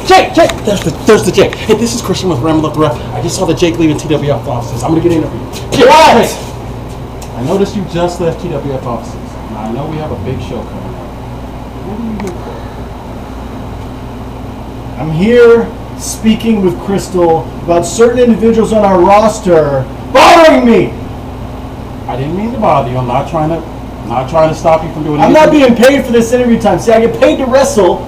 Jake! There's the Jake. Hey, this is Christian with Ramble Up the Ref. I just saw the Jake leaving TWF offices. I'm gonna get interviewed. What? Hey, I noticed you just left TWF offices. Now I know we have a big show coming up. What are you here for? I'm here speaking with Crystal about certain individuals on our roster bothering me. I didn't mean to bother you. I'm not trying to stop you from doing I'm anything. not being paid for this interview time. See, I get paid to wrestle.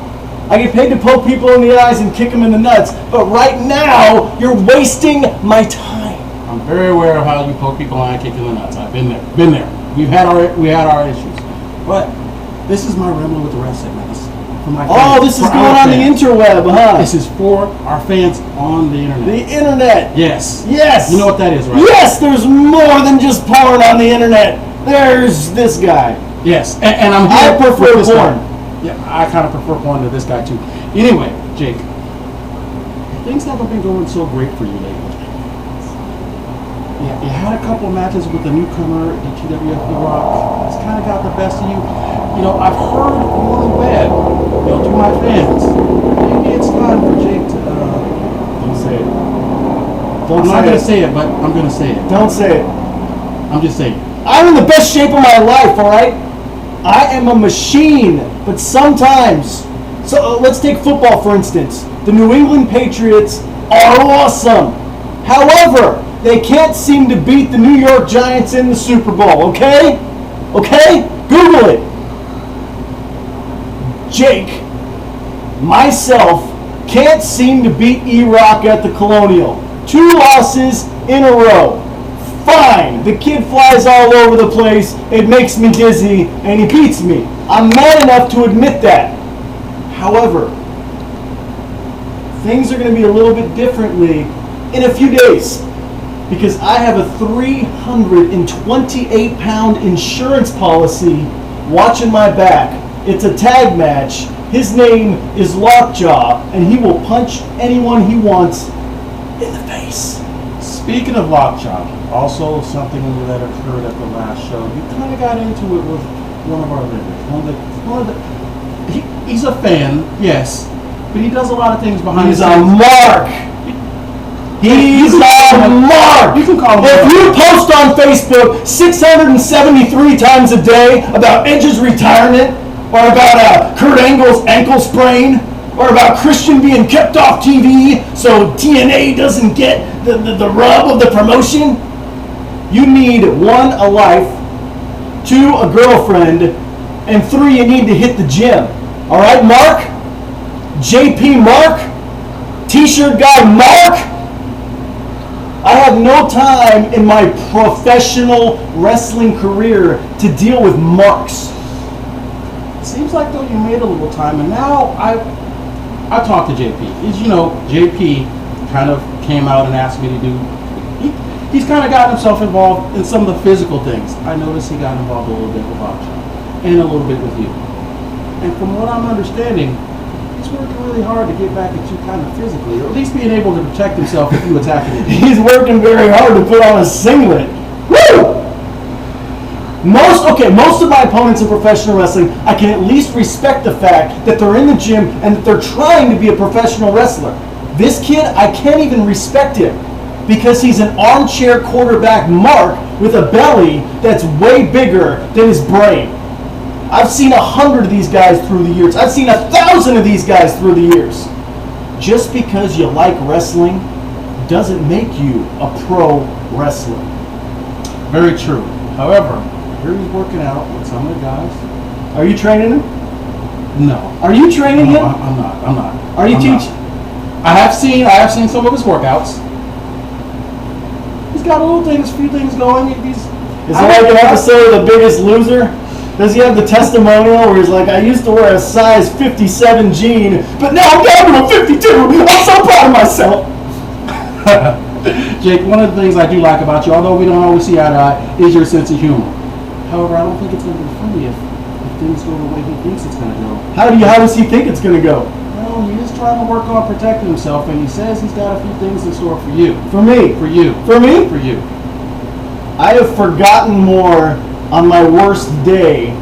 I get paid to poke people in the eyes and kick them in the nuts. But right now, you're wasting my time. I'm very aware of how you poke people and I kick in the nuts. I've been there. We had our issues. But this is my Ramble with the Ref segment. This is for my fans, This is for going our on the fans. interweb, huh? This is for our fans on the internet. The internet. Yes. Yes. You know what that is, right? Yes, there's more than just porn on the internet. There's this guy. Yes. And I'm here I prefer with this porn. guy. Yeah, I kind of prefer porn to this guy too. Anyway, Jake, things haven't been going so great for you lately. Yeah, you had a couple of matches with the newcomer, the TWF Rock. It's kind of got the best of you. You know, I've heard more than bad, to my fans. Maybe it's time for Jake to. Don't say it. I'm not going to say it, but I'm going to say it. Don't say it. I'm just saying. I'm in the best shape of my life, all right? I am a machine, but sometimes... So let's take football, for instance. The New England Patriots are awesome. However, they can't seem to beat the New York Giants in the Super Bowl, okay? Okay? Google it. Jake, myself, can't seem to beat E-Rock at the Colonial. 2 losses in a row. Fine, the kid flies all over the place, it makes me dizzy, and he beats me. I'm man enough to admit that. However, things are going to be a little bit differently in a few days because I have a 328-pound insurance policy watching my back. It's a tag match. His name is Lockjaw, and he will punch anyone he wants in the face. Speaking of Lockjaw, also something that occurred at the last show, you kind of got into it with one of our vendors. He's a fan, yes, but he does a lot of things behind He's the a scenes. mark. He's a mark. You can call him. If you post on Facebook 673 times a day about Edge's retirement, or about Kurt Angle's ankle sprain, or about Christian being kept off TV so TNA doesn't get the rub of the promotion, you need 1, a life, 2, a girlfriend, and 3, you need to hit the gym. All right, Mark? JP Mark? T-shirt guy Mark? I have no time in my professional wrestling career to deal with marks. It seems like though you made a little time, and now I talked to JP. As you know, JP kind of came out and asked me to do. He's kind of gotten himself involved in some of the physical things. I noticed he got involved a little bit with Lockjaw and a little bit with you. And from what I'm understanding, he's working really hard to get back at you kind of physically, or at least being able to protect himself if you attack him. He's working very hard to put on a singlet. Woo! Most of my opponents in professional wrestling, I can at least respect the fact that they're in the gym and that they're trying to be a professional wrestler. This kid, I can't even respect him because he's an armchair quarterback mark with a belly that's way bigger than his brain. I've seen 100 of these guys through the years. I've seen 1,000 of these guys through the years. Just because you like wrestling doesn't make you a pro wrestler. Very true. However, here he's working out with some of the guys. Are you training him? No. Are you training him? I'm not. Are you I'm teaching? not. I have seen some of his workouts. He's got a few things going. Is it like an episode of The Biggest Loser? Does he have the testimonial where he's like, I used to wear a size 57 jean, but now I'm down to a 52. I'm so proud of myself. Jake, one of the things I do like about you, although we don't always see eye to eye, is your sense of humor. However, I don't think it's going to be funny if things go the way he thinks it's going to go. How does he think it's going to go? Well, he is trying to work on protecting himself, and he says he's got a few things in store for you. For me? For you. For me? For you. I have forgotten more on my worst day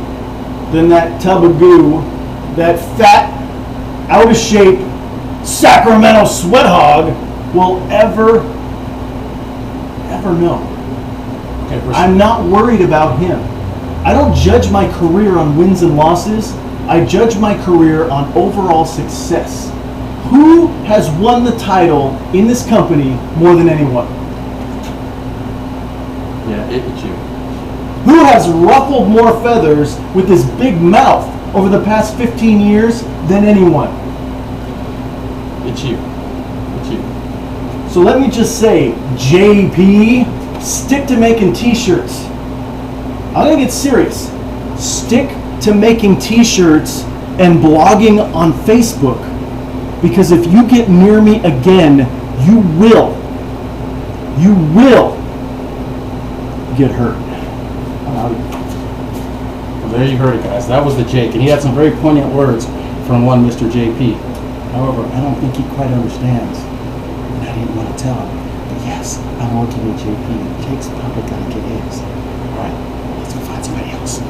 than that tub of goo, that fat, out of shape, Sacramento sweat hog will ever know. Okay, I'm not worried about him. I don't judge my career on wins and losses. I judge my career on overall success. Who has won the title in this company more than anyone? Yeah, it's you. Who has ruffled more feathers with his big mouth over the past 15 years than anyone? It's you. It's you. So let me just say, JP, stick to making t-shirts. I'm gonna get serious. Stick to making t-shirts and blogging on Facebook. Because if you get near me again, you will get hurt. Well, there you heard it, guys. That was the Jake, and he had some very poignant words from one Mr. JP. However, I don't think he quite understands, and I didn't want to tell him. But yes, I'm working with JP. Jake's probably gonna get his. All right, let's go find somebody else.